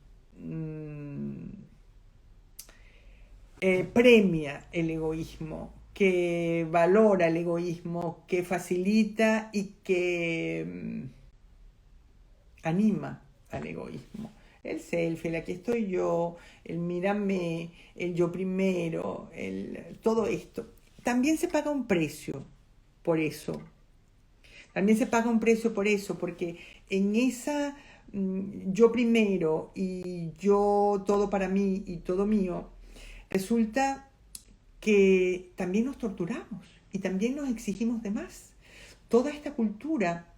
premia el egoísmo, que valora el egoísmo, que facilita y que anima al egoísmo. El selfie, el aquí estoy yo, el mírame, el yo primero, todo esto. También se paga un precio por eso. También se paga un precio por eso, porque en esa yo primero y yo todo para mí y todo mío, resulta que también nos torturamos y también nos exigimos de más. Toda esta cultura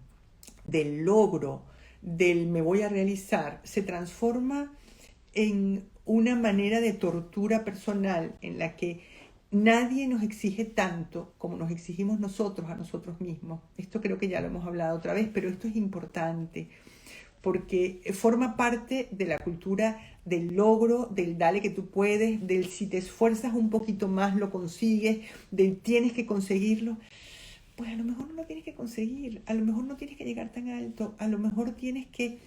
del logro, del me voy a realizar, se transforma en una manera de tortura personal en la que nadie nos exige tanto como nos exigimos nosotros a nosotros mismos. Esto creo que ya lo hemos hablado otra vez, pero esto es importante porque forma parte de la cultura del logro, del dale que tú puedes, del si te esfuerzas un poquito más lo consigues, del tienes que conseguirlo. Pues a lo mejor no lo tienes que conseguir, a lo mejor no tienes que llegar tan alto, a lo mejor tienes que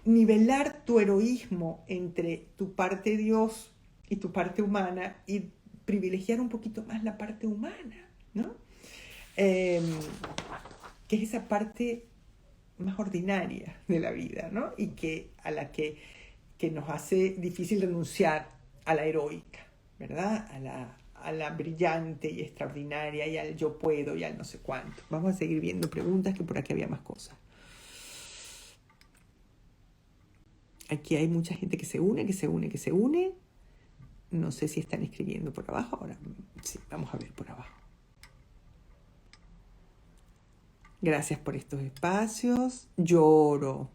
nivelar tu heroísmo entre tu parte Dios y tu parte humana y privilegiar un poquito más la parte humana, ¿no? Que es esa parte más ordinaria de la vida, ¿no? Y a la que nos hace difícil renunciar a la heroica, ¿verdad? A la brillante y extraordinaria y al yo puedo y al no sé cuánto. Vamos a seguir viendo preguntas, que por aquí había más cosas. Aquí hay mucha gente que se une. No sé si están escribiendo por abajo. Ahora sí, vamos a ver por abajo. Gracias por estos espacios. Lloro.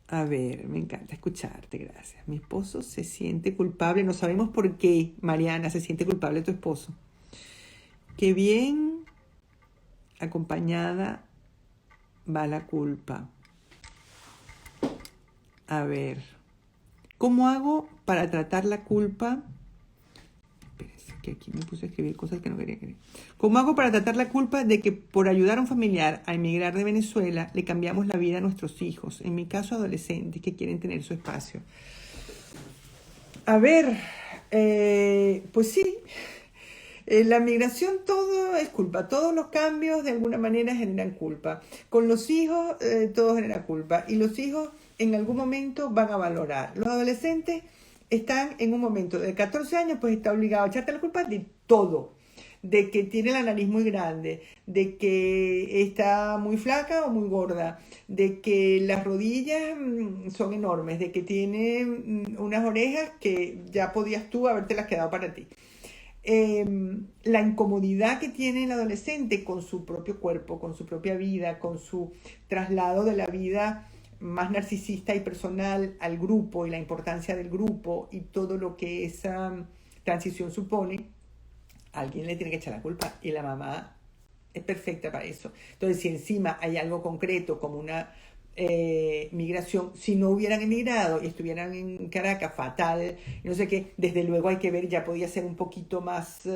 A ver, me encanta escucharte, gracias. Mi esposo se siente culpable, no sabemos por qué, Mariana, se siente culpable tu esposo. Qué bien acompañada va la culpa. A ver, ¿cómo hago para tratar la culpa? Espérense, que aquí me puse a escribir cosas que no quería escribir. ¿Cómo hago para tratar la culpa de que por ayudar a un familiar a emigrar de Venezuela le cambiamos la vida a nuestros hijos? En mi caso, adolescentes que quieren tener su espacio. A ver, pues sí, la migración todo es culpa, todos los cambios de alguna manera generan culpa. Con los hijos todo genera culpa y los hijos en algún momento van a valorar. Los adolescentes están en un momento de 14 años, pues está obligado a echarte la culpa de todo. De que tiene la nariz muy grande, de que está muy flaca o muy gorda, de que las rodillas son enormes, de que tiene unas orejas que ya podías tú habértelas quedado para ti. La incomodidad que tiene el adolescente con su propio cuerpo, con su propia vida, con su traslado de la vida más narcisista y personal al grupo y la importancia del grupo y todo lo que esa transición supone, alguien le tiene que echar la culpa y la mamá es perfecta para eso. Entonces, si encima hay algo concreto como una migración, si no hubieran emigrado y estuvieran en Caracas, fatal, no sé qué, desde luego hay que ver, ya podía ser un poquito más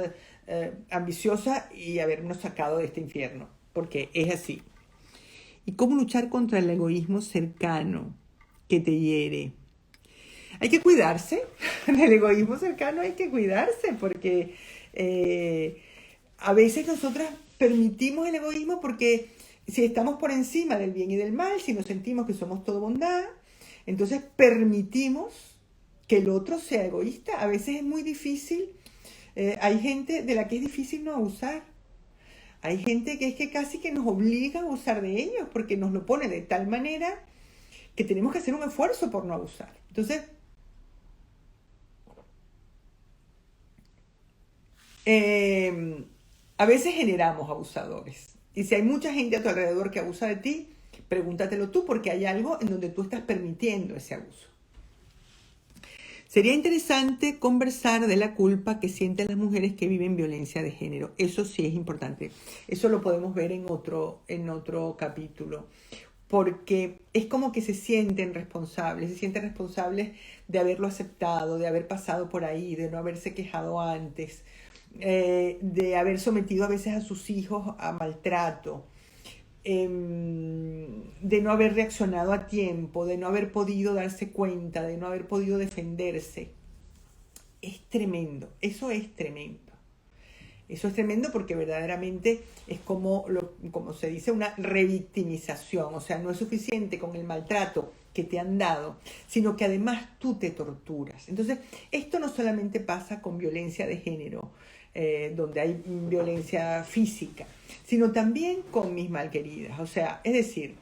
ambiciosa y habernos sacado de este infierno, porque es así. ¿Y cómo luchar contra el egoísmo cercano que te hiere? Hay que cuidarse, del egoísmo cercano hay que cuidarse, porque a veces nosotras permitimos el egoísmo porque si estamos por encima del bien y del mal, si nos sentimos que somos todo bondad, entonces permitimos que el otro sea egoísta. A veces es muy difícil, hay gente de la que es difícil no abusar. Hay gente que es que casi que nos obliga a abusar de ellos porque nos lo pone de tal manera que tenemos que hacer un esfuerzo por no abusar. Entonces, a veces generamos abusadores. Y si hay mucha gente a tu alrededor que abusa de ti, pregúntatelo tú porque hay algo en donde tú estás permitiendo ese abuso. Sería interesante conversar de la culpa que sienten las mujeres que viven violencia de género. Eso sí es importante. Eso lo podemos ver en otro capítulo. Porque es como que se sienten responsables de haberlo aceptado, de haber pasado por ahí, de no haberse quejado antes, de haber sometido a veces a sus hijos a maltrato, de no haber reaccionado a tiempo, de no haber podido darse cuenta, de no haber podido defenderse. Es tremendo, eso es tremendo. Eso es tremendo porque verdaderamente es como se dice, una revictimización. O sea, no es suficiente con el maltrato que te han dado, sino que además tú te torturas. Entonces, esto no solamente pasa con violencia de género, donde hay violencia física, sino también con mis malqueridas. O sea, es decir,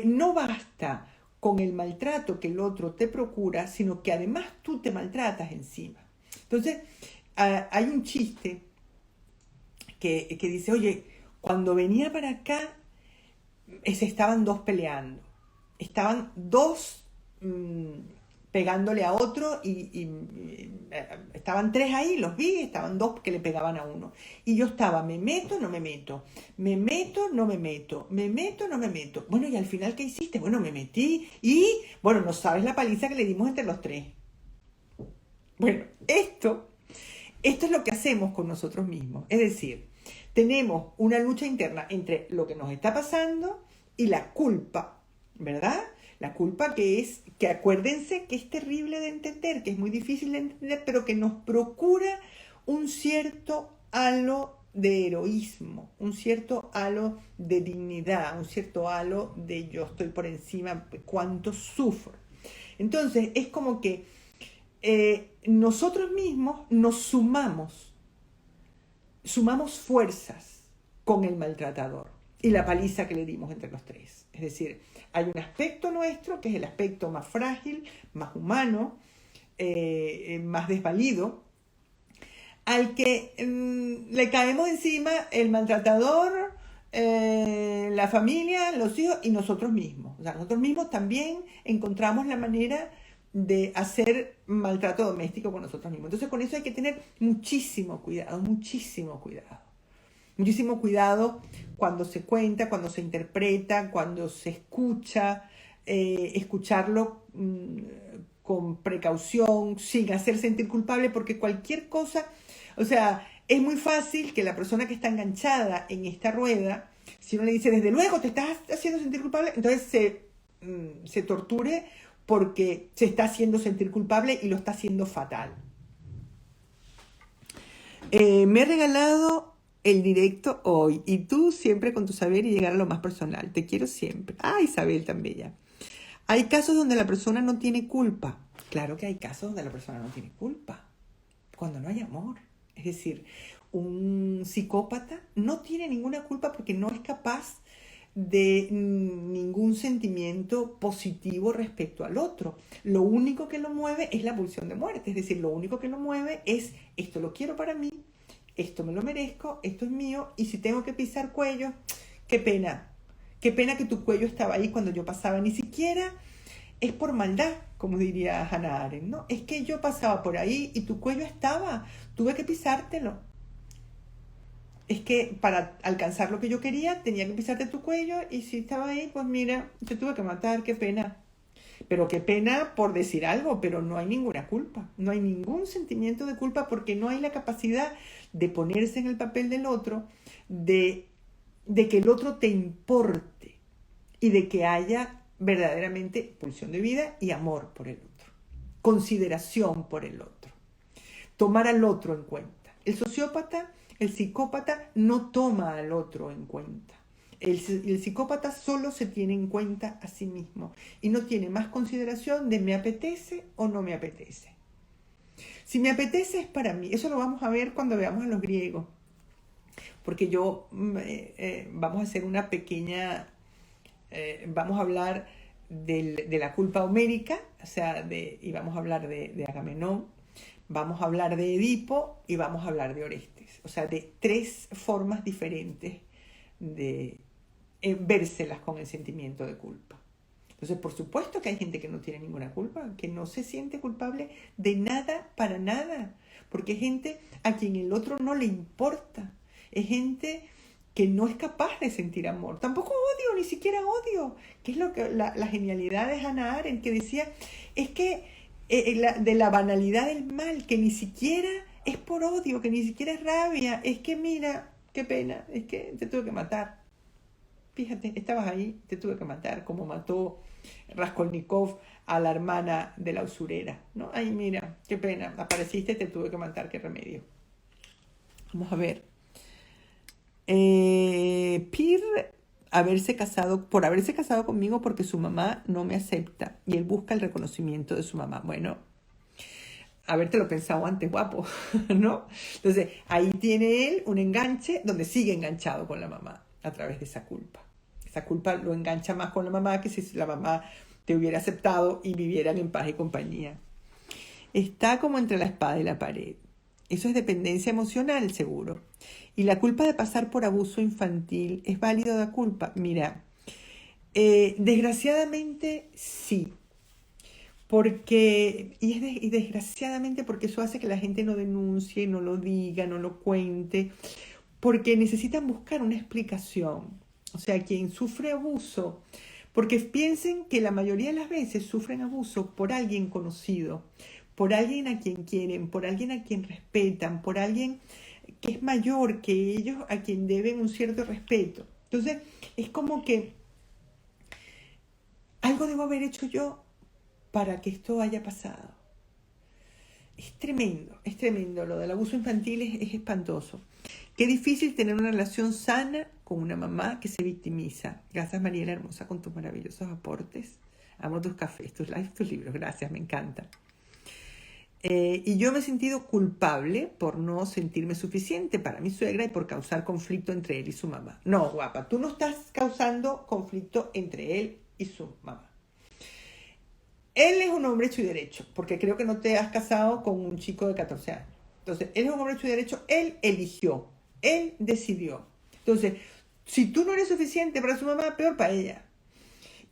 no basta con el maltrato que el otro te procura, sino que además tú te maltratas encima. Entonces, hay un chiste que dice, oye, cuando venía para acá, se estaban dos peleando. Estaban dos pegándole a otro y estaban tres ahí, los vi, estaban dos que le pegaban a uno. Y yo estaba, me meto, no me meto, me meto, no me meto, me meto, no me meto. Bueno, y al final, ¿qué hiciste? Bueno, me metí y, bueno, no sabes la paliza que le dimos entre los tres. Bueno, esto es lo que hacemos con nosotros mismos. Es decir, tenemos una lucha interna entre lo que nos está pasando y la culpa, ¿verdad? La culpa que acuérdense que es terrible de entender, que es muy difícil de entender, pero que nos procura un cierto halo de heroísmo, un cierto halo de dignidad, un cierto halo de yo estoy por encima, cuánto sufro. Entonces, es como que nosotros mismos nos sumamos fuerzas con el maltratador y la paliza que le dimos entre los tres. Es decir, hay un aspecto nuestro que es el aspecto más frágil, más humano, más desvalido, al que le caemos encima el maltratador, la familia, los hijos y nosotros mismos. O sea, nosotros mismos también encontramos la manera de hacer maltrato doméstico con nosotros mismos. Entonces, con eso hay que tener muchísimo cuidado, muchísimo cuidado. Muchísimo cuidado cuando se cuenta, cuando se interpreta, cuando se escucha, escucharlo con precaución, sin hacer sentir culpable, porque cualquier cosa, o sea, es muy fácil que la persona que está enganchada en esta rueda, si uno le dice, desde luego te estás haciendo sentir culpable, entonces se torture porque se está haciendo sentir culpable y lo está haciendo fatal. Me he regalado el directo hoy y tú siempre con tu saber y llegar a lo más personal. Te quiero siempre. Ah, Isabel tan bella. Hay casos donde la persona no tiene culpa. Claro que hay casos donde la persona no tiene culpa. Cuando no hay amor. Es decir, un psicópata no tiene ninguna culpa porque no es capaz de ningún sentimiento positivo respecto al otro. Lo único que lo mueve es la pulsión de muerte. Es decir, lo único que lo mueve es esto lo quiero para mí, esto me lo merezco, esto es mío, y si tengo que pisar cuello, qué pena que tu cuello estaba ahí cuando yo pasaba. Ni siquiera es por maldad, como diría Hannah Arendt, ¿no? Es que yo pasaba por ahí y tu cuello estaba, tuve que pisártelo. Es que para alcanzar lo que yo quería tenía que pisarte tu cuello, y si estaba ahí, pues mira, te tuve que matar, qué pena. Pero qué pena por decir algo, pero no hay ninguna culpa, no hay ningún sentimiento de culpa porque no hay la capacidad de ponerse en el papel del otro, de que el otro te importe y de que haya verdaderamente pulsión de vida y amor por el otro, consideración por el otro, tomar al otro en cuenta. El sociópata, el psicópata no toma al otro en cuenta. El psicópata solo se tiene en cuenta a sí mismo y no tiene más consideración de me apetece o no me apetece. Si me apetece es para mí. Eso lo vamos a ver cuando veamos a los griegos. Porque vamos a hacer una pequeña... vamos a hablar de la culpa homérica, o sea, y vamos a hablar de Agamenón, vamos a hablar de Edipo y vamos a hablar de Orestes. O sea, de tres formas diferentes de vérselas con el sentimiento de culpa. Entonces, por supuesto que hay gente que no tiene ninguna culpa, que no se siente culpable de nada para nada, porque es gente a quien el otro no le importa, es gente que no es capaz de sentir amor, tampoco odio, ni siquiera odio, que es lo que la genialidad de Hannah Arendt, que decía, es que de la banalidad del mal, que ni siquiera es por odio, que ni siquiera es rabia, es que mira, qué pena, es que te tuve que matar. Fíjate, estabas ahí, te tuve que matar, como mató Raskolnikov a la hermana de la usurera, ¿no? Ay, mira, qué pena, apareciste, te tuve que matar, qué remedio. Vamos a ver. Pir por haberse casado conmigo porque su mamá no me acepta y él busca el reconocimiento de su mamá. Bueno, habértelo pensado antes, guapo, ¿no? Entonces, ahí tiene él un enganche donde sigue enganchado con la mamá a través de esa culpa. Esa culpa lo engancha más con la mamá que si la mamá te hubiera aceptado y vivieran en paz y compañía. Está como entre la espada y la pared. Eso es dependencia emocional, seguro. Y la culpa de pasar por abuso infantil, ¿es válido la culpa? Mira, desgraciadamente sí. Y desgraciadamente porque eso hace que la gente no denuncie, no lo diga, no lo cuente, porque necesitan buscar una explicación. O sea, quien sufre abuso, porque piensen que la mayoría de las veces sufren abuso por alguien conocido, por alguien a quien quieren, por alguien a quien respetan, por alguien que es mayor que ellos, a quien deben un cierto respeto. Entonces, es como que algo debo haber hecho yo para que esto haya pasado. Es tremendo. Lo del abuso infantil es espantoso. Qué difícil tener una relación sana con una mamá que se victimiza. Gracias, Mariela Hermosa, con tus maravillosos aportes. Amo tus cafés, tus lives, tus libros. Gracias, me encanta. Y yo me he sentido culpable por no sentirme suficiente para mi suegra y por causar conflicto entre él y su mamá. No, guapa, tú no estás causando conflicto entre él y su mamá. Él es un hombre hecho y derecho, porque creo que no te has casado con un chico de 14 años. Entonces, él es un hombre hecho y derecho, él eligió, él decidió. Entonces, si tú no eres suficiente para su mamá, peor para ella.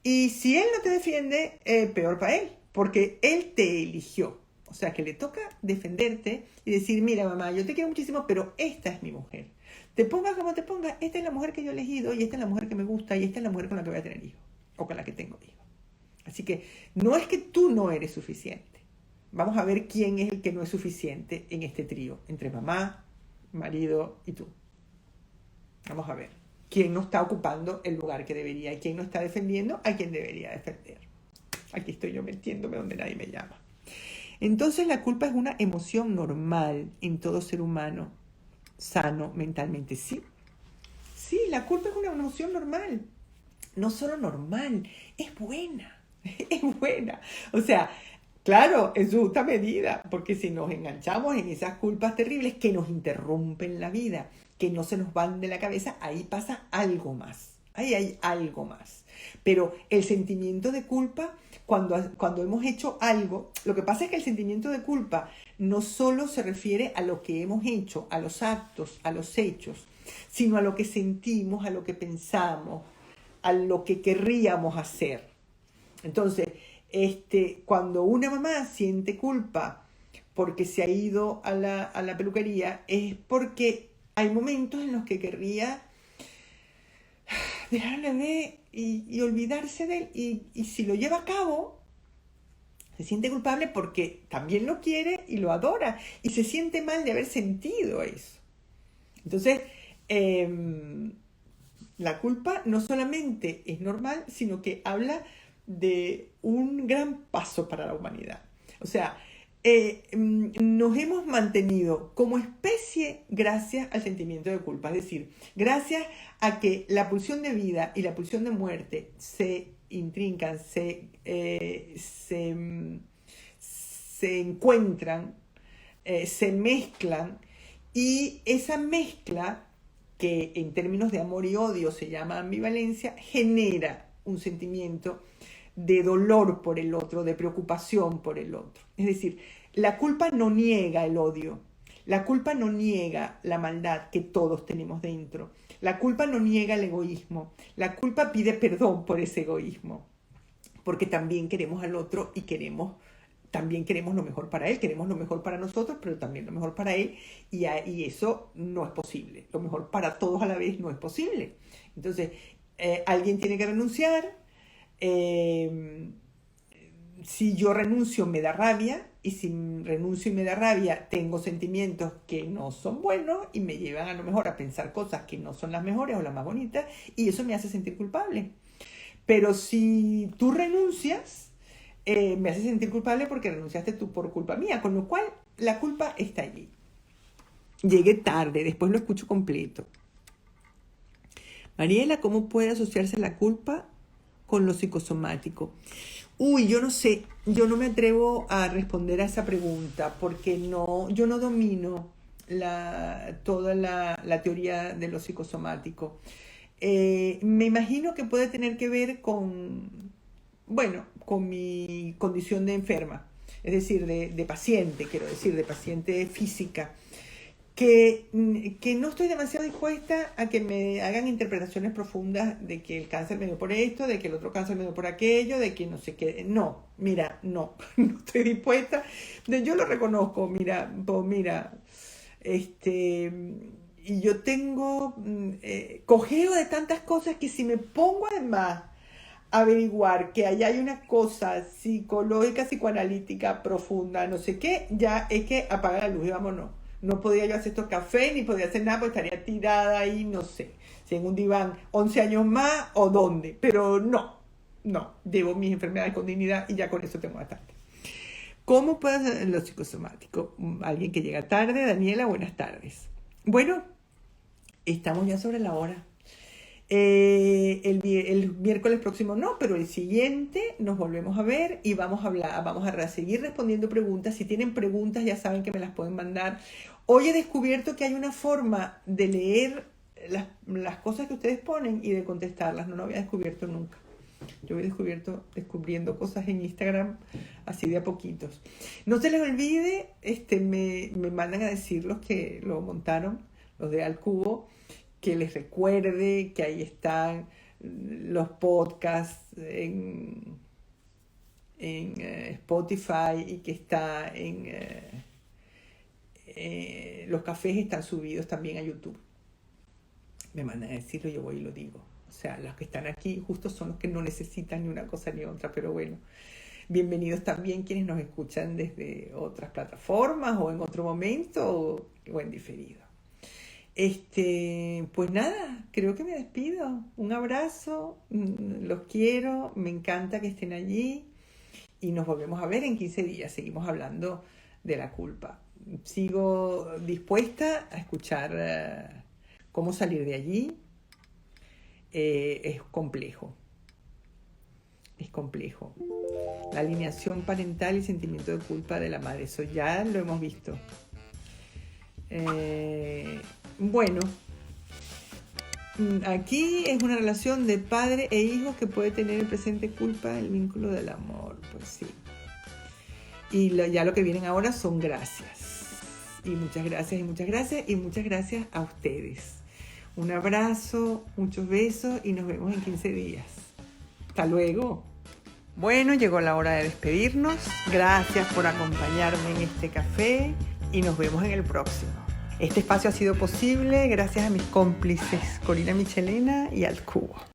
Y si él no te defiende, peor para él, porque él te eligió. O sea, que le toca defenderte y decir, mira mamá, yo te quiero muchísimo, pero esta es mi mujer. Te pongas como te pongas, esta es la mujer que yo he elegido y esta es la mujer que me gusta y esta es la mujer con la que voy a tener hijos o con la que tengo hijos. Así que no es que tú no eres suficiente. Vamos a ver quién es el que no es suficiente en este trío, entre mamá, marido y tú. Vamos a ver quién no está ocupando el lugar que debería y quién no está defendiendo a quien debería defender. Aquí estoy yo metiéndome donde nadie me llama. Entonces la culpa es una emoción normal en todo ser humano sano mentalmente. Sí, la culpa es una emoción normal. No solo normal, es buena. Es buena. O sea, claro, en su justa medida, porque si nos enganchamos en esas culpas terribles que nos interrumpen la vida, que no se nos van de la cabeza, ahí pasa algo más. Ahí hay algo más. Pero el sentimiento de culpa, cuando hemos hecho algo, lo que pasa es que el sentimiento de culpa no solo se refiere a lo que hemos hecho, a los actos, a los hechos, sino a lo que sentimos, a lo que pensamos, a lo que querríamos hacer. Entonces, cuando una mamá siente culpa porque se ha ido a la peluquería, es porque hay momentos en los que querría dejar al bebé y olvidarse de él. Y si lo lleva a cabo, se siente culpable porque también lo quiere y lo adora. Y se siente mal de haber sentido eso. Entonces, la culpa no solamente es normal, sino que habla de un gran paso para la humanidad. O sea, nos hemos mantenido como especie gracias al sentimiento de culpa. Es decir, gracias a que la pulsión de vida y la pulsión de muerte se intrincan, se encuentran, se mezclan, y esa mezcla, que en términos de amor y odio se llama ambivalencia, genera un sentimiento de dolor por el otro, de preocupación por el otro. Es decir, la culpa no niega el odio, la culpa no niega la maldad que todos tenemos dentro, la culpa no niega el egoísmo, la culpa pide perdón por ese egoísmo, porque también queremos al otro y también queremos lo mejor para él, queremos lo mejor para nosotros, pero también lo mejor para él, y eso no es posible. Lo mejor para todos a la vez no es posible. Entonces, alguien tiene que renunciar. Si yo renuncio me da rabia, y si renuncio y me da rabia, tengo sentimientos que no son buenos y me llevan a lo mejor a pensar cosas que no son las mejores o las más bonitas, y eso me hace sentir culpable. Pero si tú renuncias, me hace sentir culpable porque renunciaste tú por culpa mía, con lo cual la culpa está allí. Llegué tarde, después lo escucho completo. Mariela, ¿cómo puede asociarse la culpa con lo psicosomático? Uy, yo no sé, yo no me atrevo a responder a esa pregunta porque yo no domino toda la teoría de lo psicosomático. Me imagino que puede tener que ver con mi condición de enferma, es decir, de paciente, quiero decir, de paciente física. Que no estoy demasiado dispuesta a que me hagan interpretaciones profundas de que el cáncer me dio por esto, de que el otro cáncer me dio por aquello, de que no sé qué. No, mira, no estoy dispuesta. Yo lo reconozco, mira, y yo tengo cojeo de tantas cosas que si me pongo además a averiguar que allá hay una cosa psicológica, psicoanalítica profunda, no sé qué, ya es que apaga la luz y vámonos. No podía yo hacer estos cafés, ni podía hacer nada, porque estaría tirada ahí, no sé, si en un diván 11 años más o dónde. Pero no, llevo mis enfermedades con dignidad y ya con eso tengo bastante. ¿Cómo puede hacer lo psicosomático? Alguien que llega tarde, Daniela, buenas tardes. Bueno, estamos ya sobre la hora. El miércoles próximo no, pero el siguiente nos volvemos a ver y vamos a seguir respondiendo preguntas. Si tienen preguntas ya saben que me las pueden mandar. Hoy he descubierto que hay una forma de leer las cosas que ustedes ponen y de contestarlas. No lo había descubierto nunca. Yo voy descubriendo cosas en Instagram así de a poquitos. No se les olvide, me mandan a decir los que lo montaron, los de Al Cubo, que les recuerde que ahí están los podcasts en Spotify y que está los cafés están subidos también a YouTube. Me mandan a decirlo, yo voy y lo digo. O sea, los que están aquí justo son los que no necesitan ni una cosa ni otra, pero bueno. Bienvenidos también quienes nos escuchan desde otras plataformas o en otro momento o en diferido. Pues nada, creo que me despido. Un abrazo, los quiero, me encanta que estén allí y nos volvemos a ver en 15 días. Seguimos hablando de la culpa. Sigo dispuesta a escuchar cómo salir de allí. Es complejo. La alineación parental y sentimiento de culpa de la madre, eso ya lo hemos visto. Bueno, aquí es una relación de padre e hijo que puede tener el presente culpa, el vínculo del amor, pues sí. Y ya lo que vienen ahora son gracias. Y muchas gracias y muchas gracias y muchas gracias a ustedes. Un abrazo, muchos besos y nos vemos en 15 días. Hasta luego. Bueno, llegó la hora de despedirnos. Gracias por acompañarme en este café y nos vemos en el próximo. Este espacio ha sido posible gracias a mis cómplices Corina Michelena y Al Cubo.